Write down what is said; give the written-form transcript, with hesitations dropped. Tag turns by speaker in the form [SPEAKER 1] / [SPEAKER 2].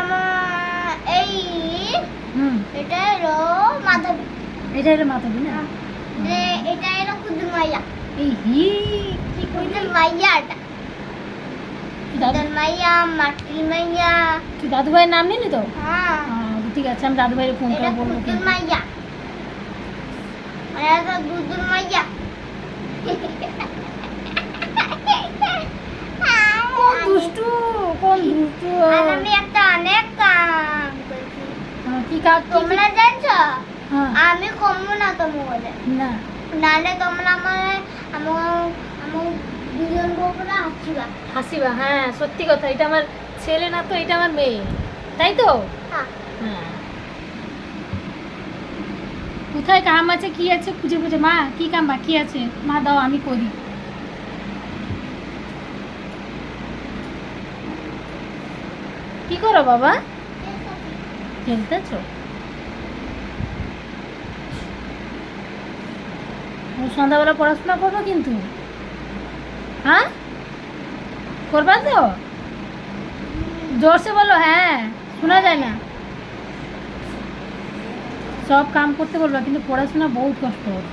[SPEAKER 1] আমার এই এটা হলো মাধবী।
[SPEAKER 2] এটা হলো মাধবী না?
[SPEAKER 1] এটা হলো কুদুর মাইয়া।
[SPEAKER 2] এই হি
[SPEAKER 1] কি কুদুর মাইয়া? এটা কুদুর মাইয়া, মাটির মাইয়া।
[SPEAKER 2] তুই দাদু ভাইয়ের নাম নিলি তো?
[SPEAKER 1] হ্যাঁ,
[SPEAKER 2] ঠিক আছে, আমি দাদু ভাইয়ের ফোন করে বলবো।
[SPEAKER 1] কুদুর মাইয়া, এটা কুদুর মাইয়া।
[SPEAKER 2] কোন দুষ্টু, কোন দুষ্টু।
[SPEAKER 1] আমি একটা অনেক কাম করেছি।
[SPEAKER 2] কি কাজ?
[SPEAKER 1] তোমরা জানছো
[SPEAKER 2] হ্যাঁ।
[SPEAKER 1] আমি কমবো না তোমার বলে,
[SPEAKER 2] না
[SPEAKER 1] নাহলে তোমরা আমার দুজন বউরা হাসিবা।
[SPEAKER 2] হাসিবা? হ্যাঁ সত্যি কথা, এটা আমার ছেলে না তো, এটা আমার মেয়ে, তাই তো?
[SPEAKER 1] হ্যাঁ,
[SPEAKER 2] হ্যাঁ। কোথায় কাম আছে কি আছে খুঁজে খুঁজে, মা কি কাম বাকি আছে মা দাও আমি করি। কি করো বাবা? খেলতেছ? সন্ধ্যাবেলা পড়াশোনা করবো কিন্তু, হ্যাঁ করবা তো? জোরসে বলো, হ্যাঁ শোনা যায় না। সব কাম করতে বলবা কিন্তু পড়াশোনা বহুত কষ্ট হবে।